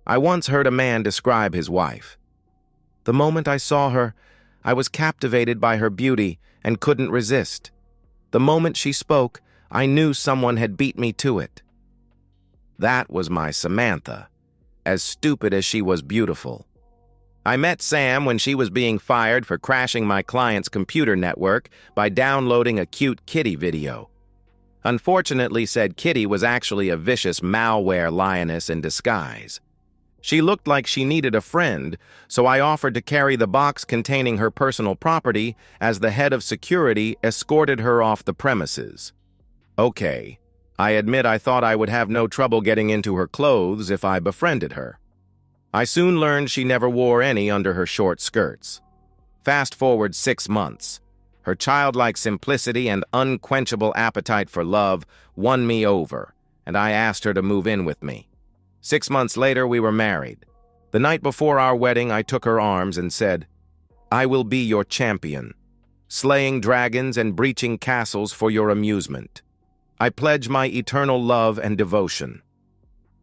I once heard a man describe his wife. The moment I saw her, I was captivated by her beauty and couldn't resist. The moment she spoke, I knew someone had beat me to it. That was my Samantha, as stupid as she was beautiful. I met Sam when she was being fired for crashing my client's computer network by downloading a cute kitty video. Unfortunately, said kitty was actually a vicious malware lioness in disguise. She looked like she needed a friend, so I offered to carry the box containing her personal property as the head of security escorted her off the premises. Okay, I admit I thought I would have no trouble getting into her clothes if I befriended her. I soon learned she never wore any under her short skirts. Fast forward 6 months. Her childlike simplicity and unquenchable appetite for love won me over, and I asked her to move in with me. 6 months later, we were married. The night before our wedding, I took her arms and said, "I will be your champion, slaying dragons and breaching castles for your amusement. I pledge my eternal love and devotion."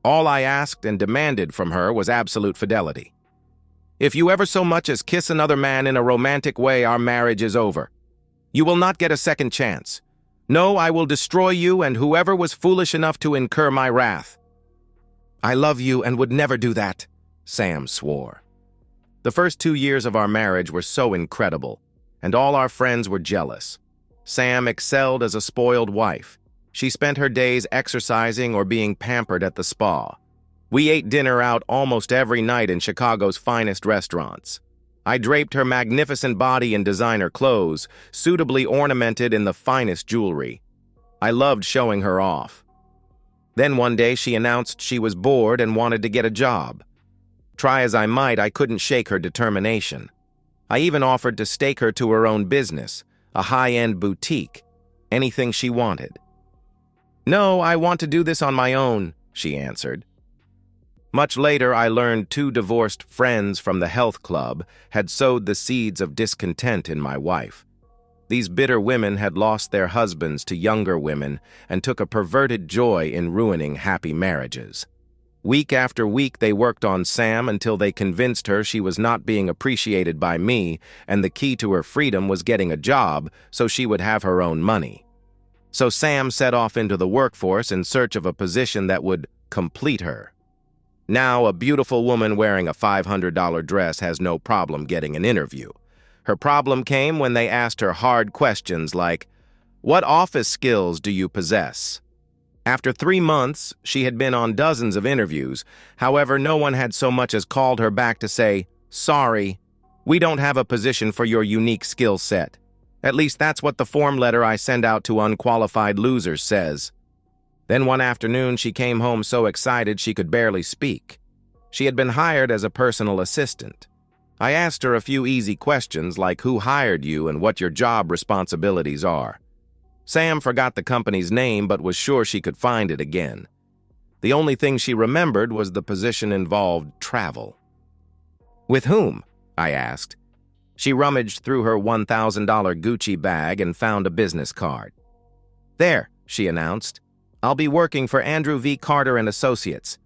All I asked and demanded from her was absolute fidelity. "If you ever so much as kiss another man in a romantic way, our marriage is over. You will not get a second chance. No, I will destroy you and whoever was foolish enough to incur my wrath." "I love you and would never do that," Sam swore. The first 2 years of our marriage were so incredible, and all our friends were jealous. Sam excelled as a spoiled wife. She spent her days exercising or being pampered at the spa. We ate dinner out almost every night in Chicago's finest restaurants. I draped her magnificent body in designer clothes, suitably ornamented in the finest jewelry. I loved showing her off. Then one day she announced she was bored and wanted to get a job. Try as I might, I couldn't shake her determination. I even offered to stake her to her own business, a high-end boutique, anything she wanted. "No, I want to do this on my own," she answered. Much later, I learned 2 divorced friends from the health club had sowed the seeds of discontent in my wife. These bitter women had lost their husbands to younger women and took a perverted joy in ruining happy marriages. Week after week, they worked on Sam until they convinced her she was not being appreciated by me, and the key to her freedom was getting a job so she would have her own money. So Sam set off into the workforce in search of a position that would complete her. Now, a beautiful woman wearing a $500 dress has no problem getting an interview. Her problem came when they asked her hard questions like, "What office skills do you possess?" After 3 months, she had been on dozens of interviews. However, no one had so much as called her back to say, "Sorry, we don't have a position for your unique skill set." At least that's what the form letter I send out to unqualified losers says. Then one afternoon, she came home so excited she could barely speak. She had been hired as a personal assistant. I asked her a few easy questions like who hired you and what your job responsibilities are. Sam forgot the company's name but was sure she could find it again. The only thing she remembered was the position involved travel. "With whom?" I asked. She rummaged through her $1,000 Gucci bag and found a business card. "There," she announced. "I'll be working for Andrew V. Carter and Associates."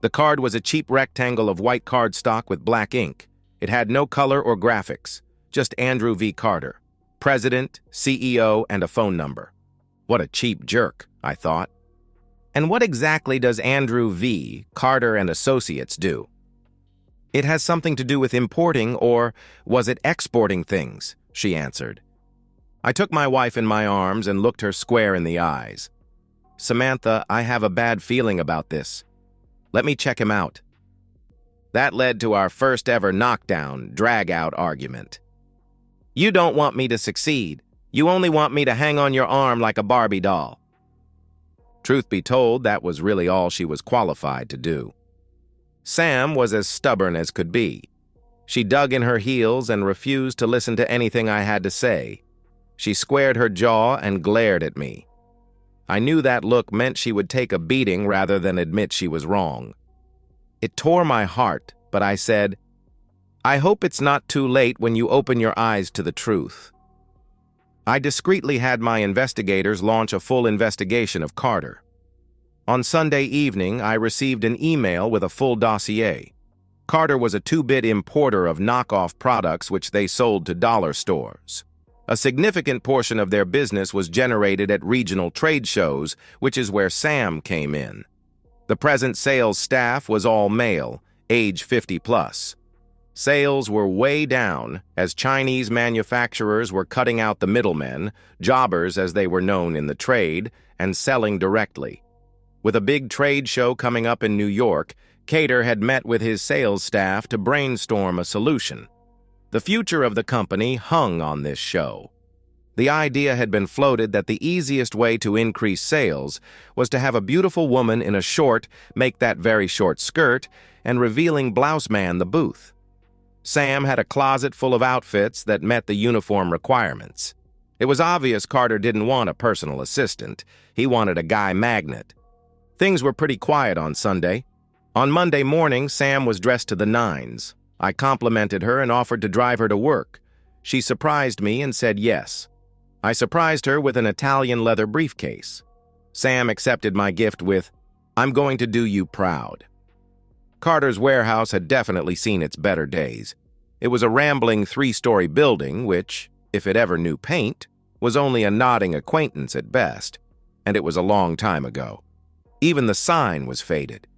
The card was a cheap rectangle of white cardstock with black ink. It had no color or graphics, just Andrew V. Carter, president, CEO, and a phone number. What a cheap jerk, I thought. And what exactly does Andrew V. Carter and Associates do? "It has something to do with importing, or was it exporting things?" she answered. I took my wife in my arms and looked her square in the eyes. "Samantha, I have a bad feeling about this. Let me check him out." That led to our first ever knockdown, drag-out argument. "You don't want me to succeed. You only want me to hang on your arm like a Barbie doll." Truth be told, that was really all she was qualified to do. Sam was as stubborn as could be. She dug in her heels and refused to listen to anything I had to say. She squared her jaw and glared at me. I knew that look meant she would take a beating rather than admit she was wrong. It tore my heart, but I said, "I hope it's not too late when you open your eyes to the truth." I discreetly had my investigators launch a full investigation of Carter. On Sunday evening, I received an email with a full dossier. Carter was a two-bit importer of knockoff products which they sold to dollar stores. A significant portion of their business was generated at regional trade shows, which is where Sam came in. The present sales staff was all male, age 50+. Sales were way down as Chinese manufacturers were cutting out the middlemen, jobbers as they were known in the trade, and selling directly. With a big trade show coming up in New York, Carter had met with his sales staff to brainstorm a solution. The future of the company hung on this show. The idea had been floated that the easiest way to increase sales was to have a beautiful woman in a short make that very short skirt and revealing blouse man the booth. Sam had a closet full of outfits that met the uniform requirements. It was obvious Carter didn't want a personal assistant. He wanted a guy magnet. Things were pretty quiet on Sunday. On Monday morning, Sam was dressed to the nines. I complimented her and offered to drive her to work. She surprised me and said yes. I surprised her with an Italian leather briefcase. Sam accepted my gift with, "I'm going to do you proud." Carter's warehouse had definitely seen its better days. It was a rambling 3-story building which, if it ever knew paint, was only a nodding acquaintance at best, and it was a long time ago. Even the sign was faded.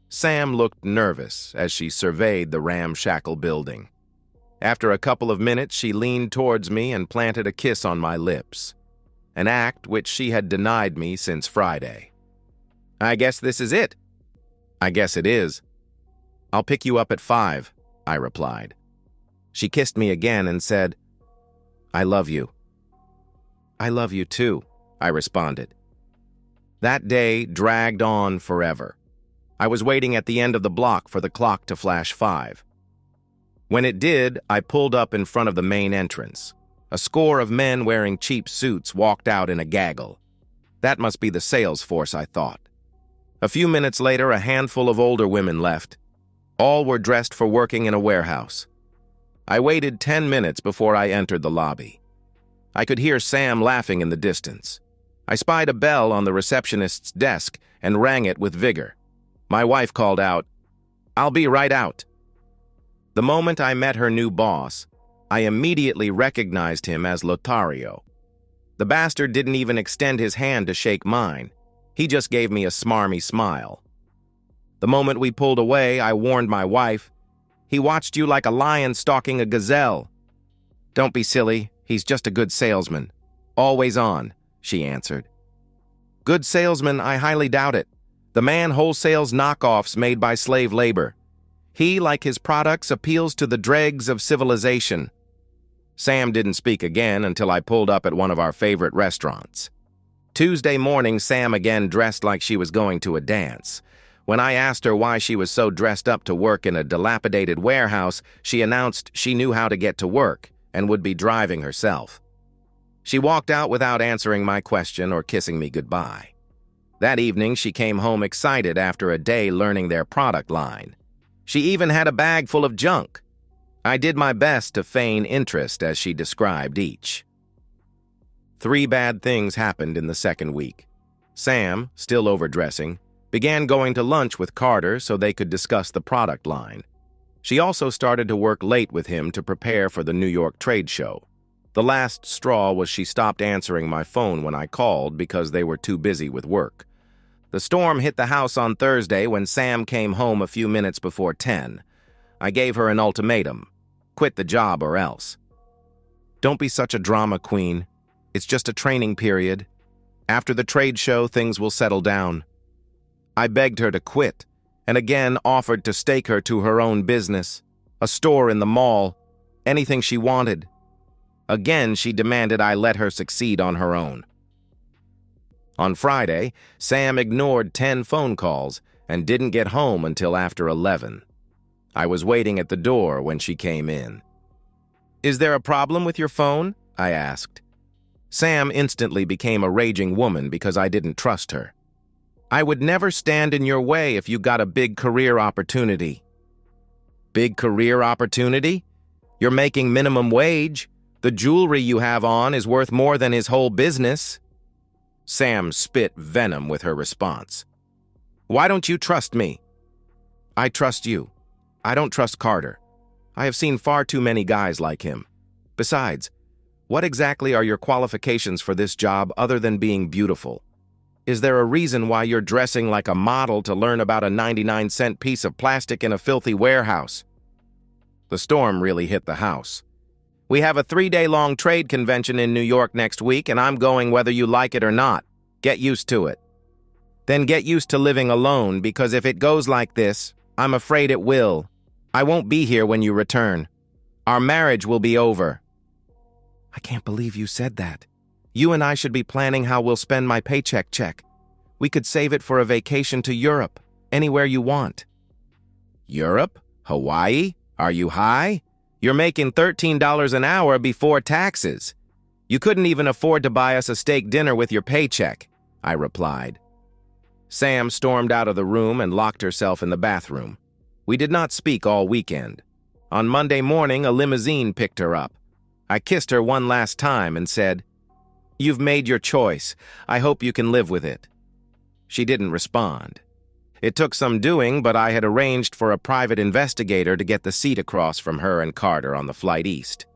Sam looked nervous as she surveyed the ramshackle building. After a couple of minutes, she leaned towards me and planted a kiss on my lips, an act which she had denied me since Friday. "I guess this is it." "I guess it is." "I'll pick you up at 5, I replied. She kissed me again and said, "I love you." "I love you too," I responded. That day dragged on forever. I was waiting at the end of the block for the clock to flash 5. When it did, I pulled up in front of the main entrance. A score of men wearing cheap suits walked out in a gaggle. That must be the sales force, I thought. A few minutes later, a handful of older women left. All were dressed for working in a warehouse. I waited 10 minutes before I entered the lobby. I could hear Sam laughing in the distance. I spied a bell on the receptionist's desk and rang it with vigor. My wife called out, "I'll be right out." The moment I met her new boss, I immediately recognized him as Lothario. The bastard didn't even extend his hand to shake mine. He just gave me a smarmy smile. The moment we pulled away, I warned my wife, "He watched you like a lion stalking a gazelle." "Don't be silly, he's just a good salesman. Always on," she answered. "Good salesman, I highly doubt it. The man wholesales knockoffs made by slave labor. He, like his products, appeals to the dregs of civilization." Sam didn't speak again until I pulled up at one of our favorite restaurants. Tuesday morning, Sam again dressed like she was going to a dance. When I asked her why she was so dressed up to work in a dilapidated warehouse, she announced she knew how to get to work and would be driving herself. She walked out without answering my question or kissing me goodbye. That evening, she came home excited after a day learning their product line. She even had a bag full of junk. I did my best to feign interest as she described each. 3 bad things happened in the second week. Sam, still overdressing, began going to lunch with Carter so they could discuss the product line. She also started to work late with him to prepare for the New York trade show. The last straw was she stopped answering my phone when I called because they were too busy with work. The storm hit the house on Thursday when Sam came home a few minutes before 10. I gave her an ultimatum. Quit the job or else. "Don't be such a drama queen. It's just a training period. After the trade show, things will settle down." I begged her to quit, and again offered to stake her to her own business, a store in the mall, anything she wanted. Again, she demanded I let her succeed on her own. On Friday, Sam ignored 10 phone calls and didn't get home until after 11. I was waiting at the door when she came in. "Is there a problem with your phone?" I asked. Sam instantly became a raging woman because I didn't trust her. "I would never stand in your way if you got a big career opportunity." "Big career opportunity? You're making minimum wage. The jewelry you have on is worth more than his whole business." Sam spit venom with her response. Why don't you trust me? I trust you. I don't trust Carter. I have seen far too many guys like him. Besides, what exactly are your qualifications for this job other than being beautiful? Is there a reason why you're dressing like a model to learn about a 99-cent piece of plastic in a filthy warehouse? The storm really hit the house. We have a 3-day-long trade convention in New York next week, and I'm going whether you like it or not. Get used to it. Then get used to living alone, because if it goes like this, I'm afraid it will. I won't be here when you return. Our marriage will be over. I can't believe you said that. You and I should be planning how we'll spend my paycheck check. We could save it for a vacation to Europe, anywhere you want. Europe? Hawaii? Are you high? You're making $13 an hour before taxes. You couldn't even afford to buy us a steak dinner with your paycheck, I replied. Sam stormed out of the room and locked herself in the bathroom. We did not speak all weekend. On Monday morning, a limousine picked her up. I kissed her one last time and said, "You've made your choice. I hope you can live with it." She didn't respond. It took some doing, but I had arranged for a private investigator to get the seat across from her and Carter on the flight east.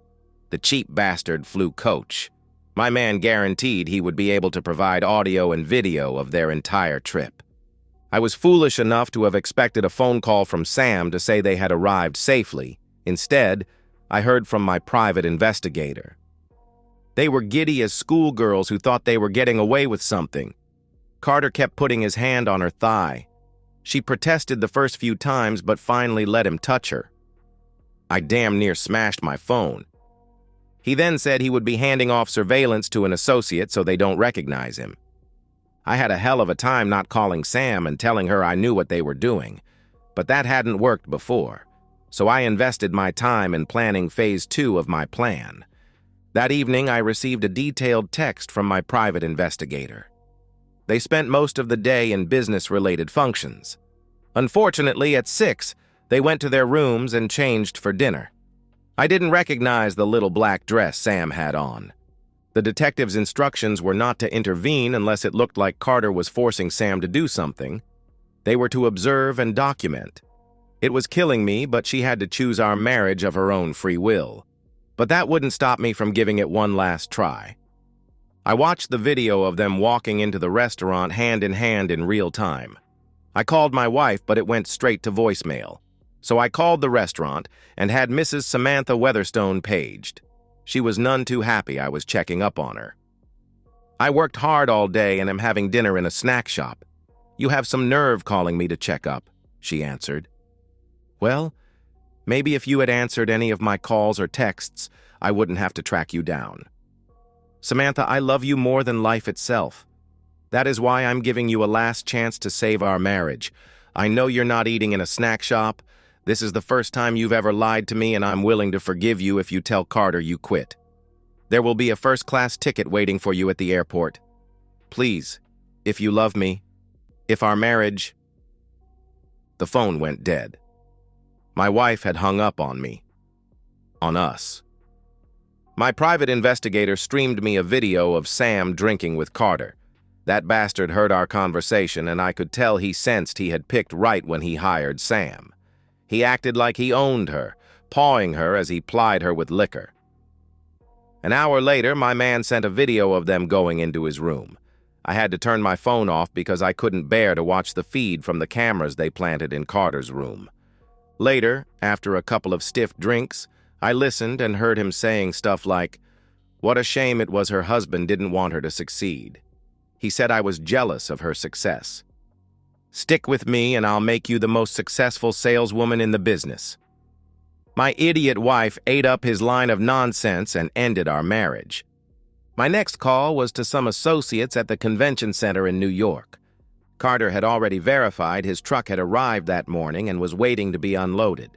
The cheap bastard flew coach. My man guaranteed he would be able to provide audio and video of their entire trip. I was foolish enough to have expected a phone call from Sam to say they had arrived safely. Instead, I heard from my private investigator. They were giddy as schoolgirls who thought they were getting away with something. Carter kept putting his hand on her thigh. She protested the first few times, but finally let him touch her. I damn near smashed my phone. He then said he would be handing off surveillance to an associate so they don't recognize him. I had a hell of a time not calling Sam and telling her I knew what they were doing, but that hadn't worked before, so I invested my time in planning phase 2 of my plan. That evening, I received a detailed text from my private investigator. They spent most of the day in business-related functions. Unfortunately, at 6, they went to their rooms and changed for dinner. I didn't recognize the little black dress Sam had on. The detective's instructions were not to intervene unless it looked like Carter was forcing Sam to do something. They were to observe and document. It was killing me, but she had to choose our marriage of her own free will. But that wouldn't stop me from giving it one last try. I watched the video of them walking into the restaurant hand in hand in real time. I called my wife, but it went straight to voicemail. So I called the restaurant and had Mrs. Samantha Weatherstone paged. She was none too happy I was checking up on her. "I worked hard all day and am having dinner in a snack shop. You have some nerve calling me to check up," she answered. "Well, maybe if you had answered any of my calls or texts, I wouldn't have to track you down. Samantha, I love you more than life itself. That is why I'm giving you a last chance to save our marriage. I know you're not eating in a snack shop. This is the first time you've ever lied to me, and I'm willing to forgive you if you tell Carter you quit. There will be a first-class ticket waiting for you at the airport. Please, if you love me, if our marriage..." The phone went dead. My wife had hung up on me. On us. My private investigator streamed me a video of Sam drinking with Carter. That bastard heard our conversation, and I could tell he sensed he had picked right when he hired Sam. He acted like he owned her, pawing her as he plied her with liquor. An hour later, my man sent a video of them going into his room. I had to turn my phone off because I couldn't bear to watch the feed from the cameras they planted in Carter's room. Later, after a couple of stiff drinks, I listened and heard him saying stuff like, "What a shame it was her husband didn't want her to succeed." He said I was jealous of her success. "Stick with me and I'll make you the most successful saleswoman in the business." My idiot wife ate up his line of nonsense and ended our marriage. My next call was to some associates at the convention center in New York. Carter had already verified his truck had arrived that morning and was waiting to be unloaded.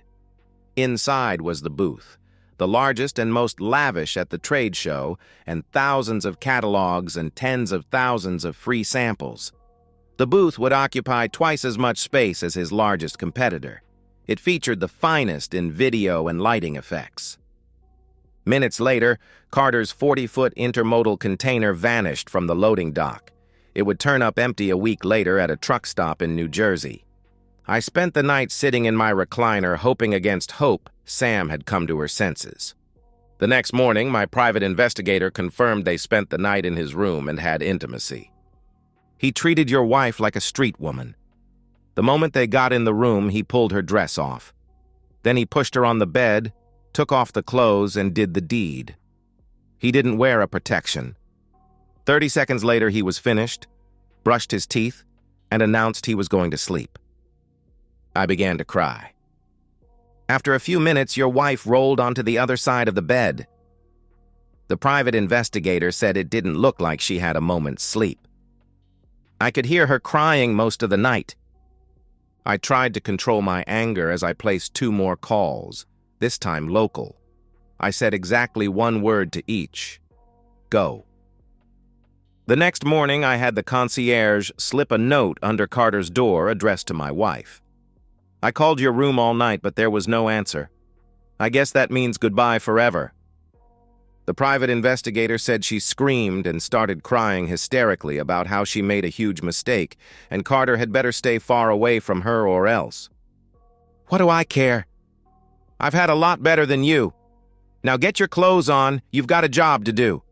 Inside was the booth, the largest and most lavish at the trade show, and thousands of catalogs and tens of thousands of free samples. The booth would occupy twice as much space as his largest competitor. It featured the finest in video and lighting effects. Minutes later, Carter's 40-foot intermodal container vanished from the loading dock. It would turn up empty a week later at a truck stop in New Jersey. I spent the night sitting in my recliner, hoping against hope Sam had come to her senses. The next morning, my private investigator confirmed they spent the night in his room and had intimacy. He treated your wife like a street woman. The moment they got in the room, he pulled her dress off. Then he pushed her on the bed, took off the clothes, and did the deed. He didn't wear a protection. 30 seconds later, he was finished, brushed his teeth, and announced he was going to sleep. I began to cry. After a few minutes, your wife rolled onto the other side of the bed. The private investigator said it didn't look like she had a moment's sleep. I could hear her crying most of the night. I tried to control my anger as I placed 2 more calls, this time local. I said exactly 1 word to each: go. The next morning, I had the concierge slip a note under Carter's door addressed to my wife. I called your room all night, but there was no answer. I guess that means goodbye forever. The private investigator said she screamed and started crying hysterically about how she made a huge mistake, and Carter had better stay far away from her or else. What do I care? I've had a lot better than you. Now get your clothes on, you've got a job to do.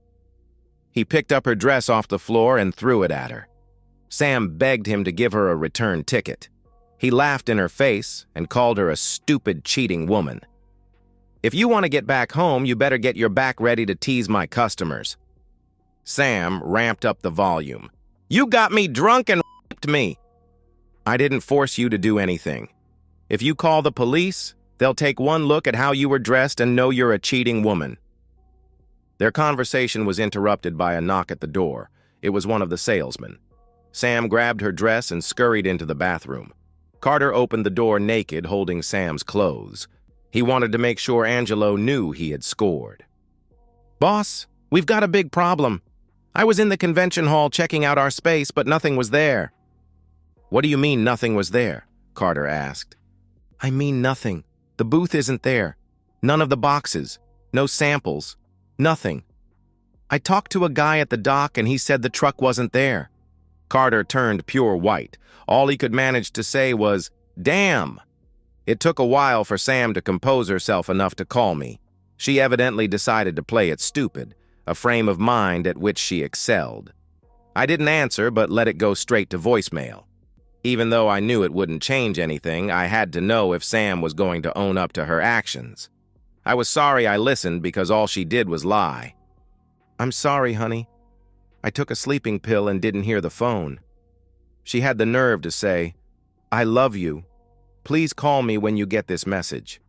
He picked up her dress off the floor and threw it at her. Sam begged him to give her a return ticket. He laughed in her face and called her a stupid, cheating woman. If you want to get back home, you better get your back ready to tease my customers. Sam ramped up the volume. You got me drunk and raped me. I didn't force you to do anything. If you call the police, they'll take one look at how you were dressed and know you're a cheating woman. Their conversation was interrupted by a knock at the door. It was one of the salesmen. Sam grabbed her dress and scurried into the bathroom. Carter opened the door naked, holding Sam's clothes. He wanted to make sure Angelo knew he had scored. Boss, we've got a big problem. I was in the convention hall checking out our space, but nothing was there. What do you mean nothing was there? Carter asked. I mean nothing. The booth isn't there. None of the boxes. No samples. Nothing. I talked to a guy at the dock and he said the truck wasn't there. Carter turned pure white. All he could manage to say was, damn. It took a while for Sam to compose herself enough to call me. She evidently decided to play it stupid, a frame of mind at which she excelled. I didn't answer, but let it go straight to voicemail. Even though I knew it wouldn't change anything, I had to know if Sam was going to own up to her actions. I was sorry I listened because all she did was lie. I'm sorry, honey. I took a sleeping pill and didn't hear the phone. She had the nerve to say, I love you. Please call me when you get this message.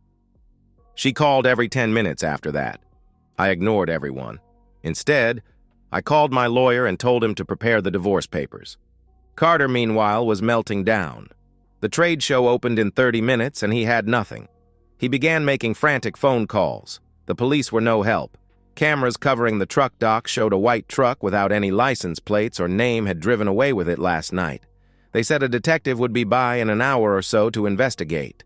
She called every 10 minutes after that. I ignored everyone. Instead, I called my lawyer and told him to prepare the divorce papers. Carter, meanwhile, was melting down. The trade show opened in 30 minutes and he had nothing. He began making frantic phone calls. The police were no help. Cameras covering the truck dock showed a white truck without any license plates or name had driven away with it last night. They said a detective would be by in an hour or so to investigate.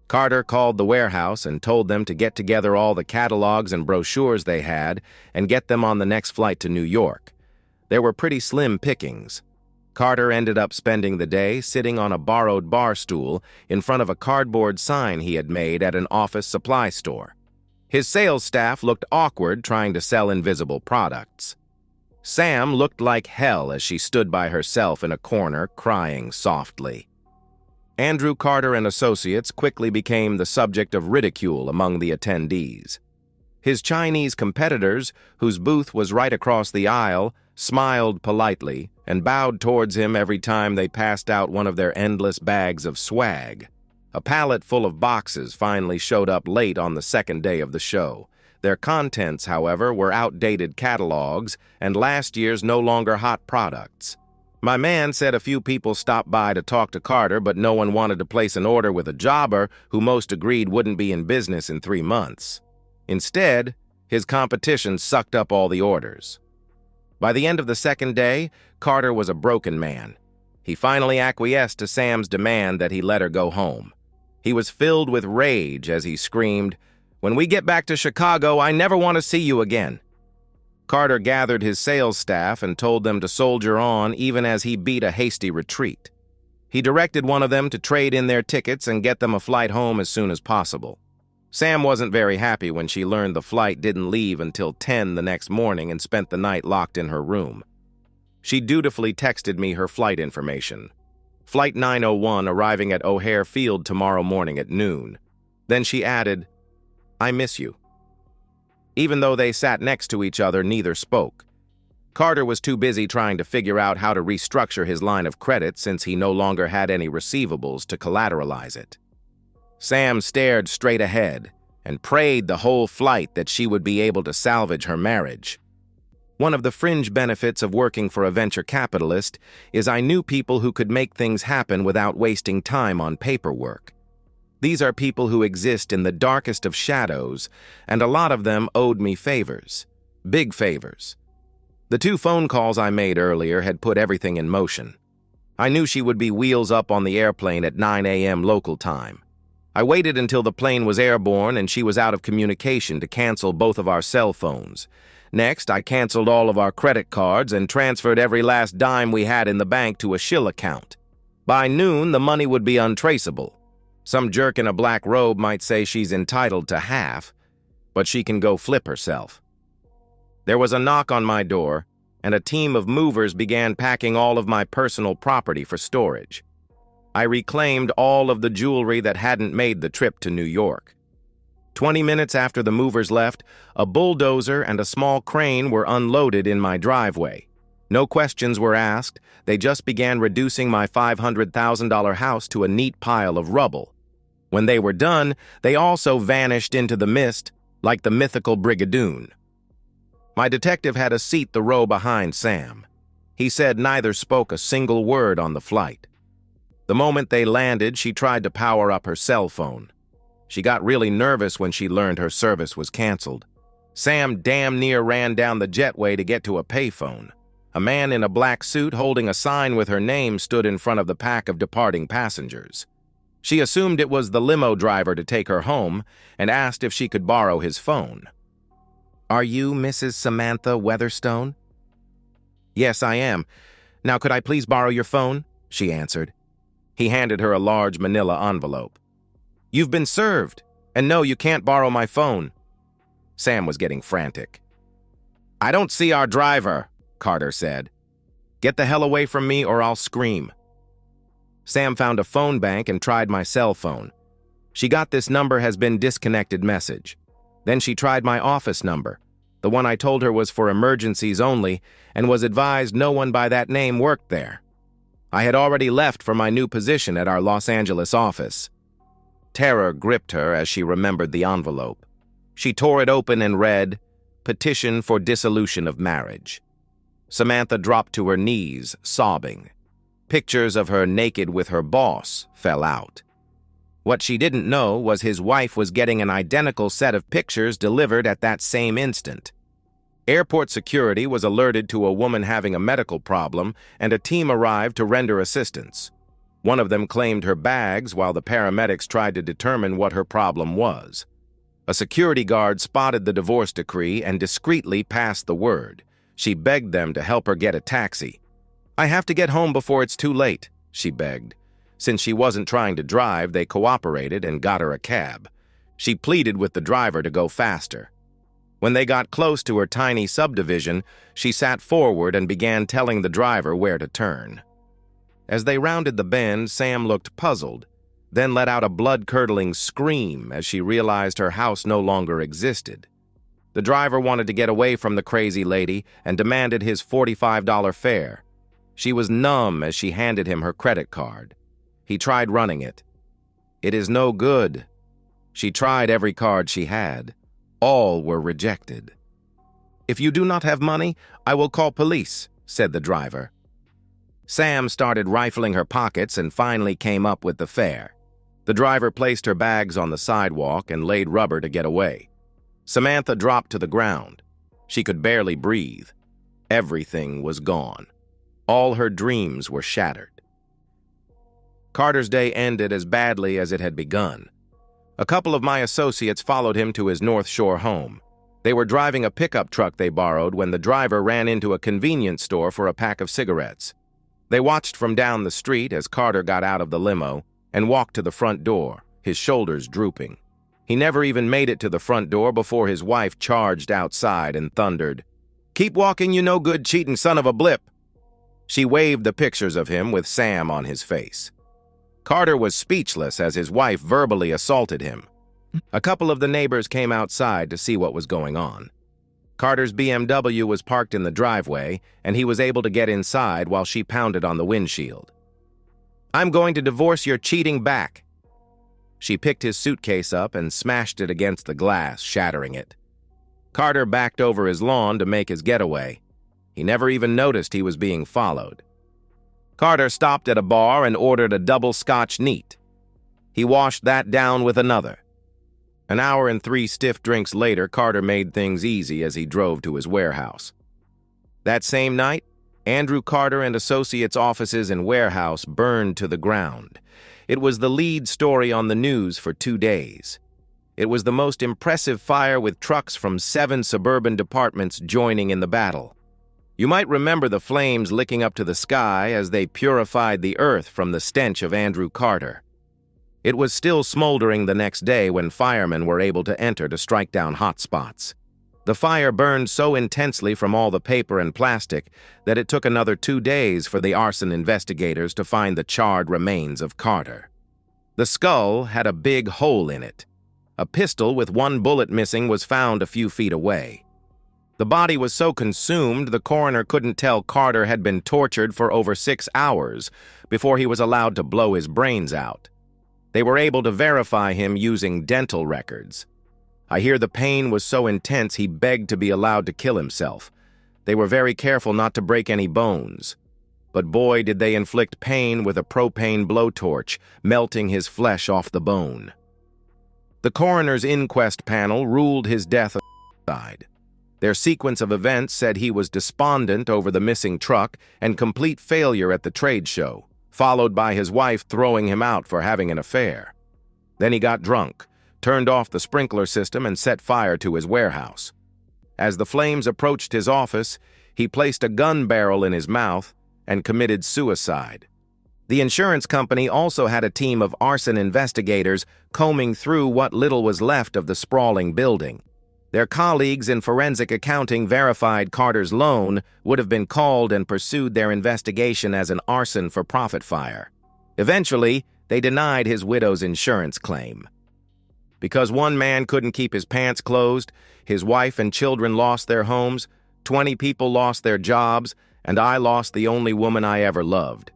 Carter called the warehouse and told them to get together all the catalogs and brochures they had and get them on the next flight to New York. There were pretty slim pickings. Carter ended up spending the day sitting on a borrowed bar stool in front of a cardboard sign he had made at an office supply store. His sales staff looked awkward trying to sell invisible products. Sam looked like hell as she stood by herself in a corner, crying softly. Andrew Carter and Associates quickly became the subject of ridicule among the attendees. His Chinese competitors, whose booth was right across the aisle, smiled politely and bowed towards him every time they passed out one of their endless bags of swag. A pallet full of boxes finally showed up late on the second day of the show. Their contents, however, were outdated catalogs and last year's no longer hot products. My man said a few people stopped by to talk to Carter, but no one wanted to place an order with a jobber who most agreed wouldn't be in business in 3 months. Instead, his competition sucked up all the orders. By the end of the second day, Carter was a broken man. He finally acquiesced to Sam's demand that he let her go home. He was filled with rage as he screamed, "When we get back to Chicago, I never want to see you again." Carter gathered his sales staff and told them to soldier on even as he beat a hasty retreat. He directed one of them to trade in their tickets and get them a flight home as soon as possible. Sam wasn't very happy when she learned the flight didn't leave until 10 the next morning and spent the night locked in her room. She dutifully texted me her flight information. Flight 901 arriving at O'Hare Field tomorrow morning at noon. Then she added, "I miss you." Even though they sat next to each other, neither spoke. Carter was too busy trying to figure out how to restructure his line of credit since he no longer had any receivables to collateralize it. Sam stared straight ahead and prayed the whole flight that she would be able to salvage her marriage. One of the fringe benefits of working for a venture capitalist is I knew people who could make things happen without wasting time on paperwork. These are people who exist in the darkest of shadows, and a lot of them owed me favors. Big favors. The 2 phone calls I made earlier had put everything in motion. I knew she would be wheels up on the airplane at 9 a.m. local time. I waited until the plane was airborne and she was out of communication to cancel both of our cell phones. Next, I canceled all of our credit cards and transferred every last dime we had in the bank to a shill account. By noon, the money would be untraceable. Some jerk in a black robe might say she's entitled to half, but she can go flip herself. There was a knock on my door, and a team of movers began packing all of my personal property for storage. I reclaimed all of the jewelry that hadn't made the trip to New York. 20 minutes after the movers left, a bulldozer and a small crane were unloaded in my driveway. No questions were asked. They just began reducing my $500,000 house to a neat pile of rubble. When they were done, they also vanished into the mist like the mythical Brigadoon. My detective had a seat the row behind Sam. He said neither spoke a single word on the flight. The moment they landed, she tried to power up her cell phone. She got really nervous when she learned her service was canceled. Sam damn near ran down the jetway to get to a payphone. A man in a black suit holding a sign with her name stood in front of the pack of departing passengers. She assumed it was the limo driver to take her home and asked if she could borrow his phone. "Are you Mrs. Samantha Weatherstone?" "Yes, I am. Now, could I please borrow your phone?" she answered. He handed her a large manila envelope. "You've been served, and no, you can't borrow my phone." Sam was getting frantic. "I don't see our driver," Carter said. "Get the hell away from me or I'll scream." Sam found a phone bank and tried my cell phone. She got "this number has been disconnected" message. Then she tried my office number, the one I told her was for emergencies only, and was advised no one by that name worked there. I had already left for my new position at our Los Angeles office. Terror gripped her as she remembered the envelope. She tore it open and read, "Petition for dissolution of marriage." Samantha dropped to her knees, sobbing. Pictures of her naked with her boss fell out. What she didn't know was his wife was getting an identical set of pictures delivered at that same instant. Airport security was alerted to a woman having a medical problem, and a team arrived to render assistance. One of them claimed her bags while the paramedics tried to determine what her problem was. A security guard spotted the divorce decree and discreetly passed the word. She begged them to help her get a taxi. "I have to get home before it's too late," she begged. Since she wasn't trying to drive, they cooperated and got her a cab. She pleaded with the driver to go faster. When they got close to her tiny subdivision, she sat forward and began telling the driver where to turn. As they rounded the bend, Sam looked puzzled, then let out a blood-curdling scream as she realized her house no longer existed. The driver wanted to get away from the crazy lady and demanded his $45 fare. She was numb as she handed him her credit card. He tried running it. "It is no good." She tried every card she had. All were rejected. "If you do not have money, I will call police," said the driver. Sam started rifling her pockets and finally came up with the fare. The driver placed her bags on the sidewalk and laid rubber to get away. Samantha dropped to the ground. She could barely breathe. Everything was gone. All her dreams were shattered. Carter's day ended as badly as it had begun. A couple of my associates followed him to his North Shore home. They were driving a pickup truck they borrowed when the driver ran into a convenience store for a pack of cigarettes. They watched from down the street as Carter got out of the limo and walked to the front door, his shoulders drooping. He never even made it to the front door before his wife charged outside and thundered, "Keep walking, you no good cheating son of a blip." She waved the pictures of him with Sam on his face. Carter was speechless as his wife verbally assaulted him. A couple of the neighbors came outside to see what was going on. Carter's BMW was parked in the driveway, and he was able to get inside while she pounded on the windshield. "I'm going to divorce your cheating back." She picked his suitcase up and smashed it against the glass, shattering it. Carter backed over his lawn to make his getaway. He never even noticed he was being followed. Carter stopped at a bar and ordered a double Scotch neat. He washed that down with another. An hour and 3 stiff drinks later, Carter made things easy as he drove to his warehouse. That same night, Andrew Carter and Associates' offices and warehouse burned to the ground. It was the lead story on the news for 2 days. It was the most impressive fire, with trucks from 7 suburban departments joining in the battle. You might remember the flames licking up to the sky as they purified the earth from the stench of Andrew Carter. It was still smoldering the next day when firemen were able to enter to strike down hot spots. The fire burned so intensely from all the paper and plastic that it took another 2 days for the arson investigators to find the charred remains of Carter. The skull had a big hole in it. A pistol with 1 bullet missing was found a few feet away. The body was so consumed the coroner couldn't tell Carter had been tortured for over 6 hours before he was allowed to blow his brains out. They were able to verify him using dental records. I hear the pain was so intense he begged to be allowed to kill himself. They were very careful not to break any bones. But boy, did they inflict pain with a propane blowtorch, melting his flesh off the bone. The coroner's inquest panel ruled his death a suicide. Their sequence of events said he was despondent over the missing truck and complete failure at the trade show, followed by his wife throwing him out for having an affair. Then he got drunk, turned off the sprinkler system, and set fire to his warehouse. As the flames approached his office, he placed a gun barrel in his mouth and committed suicide. The insurance company also had a team of arson investigators combing through what little was left of the sprawling building. Their colleagues in forensic accounting verified Carter's loan would have been called and pursued their investigation as an arson for profit fire. Eventually, they denied his widow's insurance claim. Because one man couldn't keep his pants closed, his wife and children lost their homes, 20 people lost their jobs, and I lost the only woman I ever loved.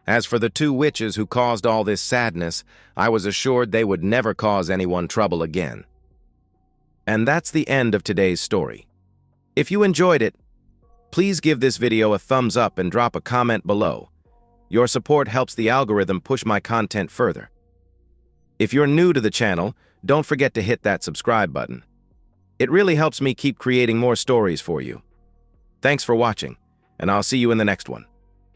As for the 2 witches who caused all this sadness, I was assured they would never cause anyone trouble again. And that's the end of today's story. If you enjoyed it, please give this video a thumbs up and drop a comment below. Your support helps the algorithm push my content further. If you're new to the channel, don't forget to hit that subscribe button. It really helps me keep creating more stories for you. Thanks for watching, and I'll see you in the next one.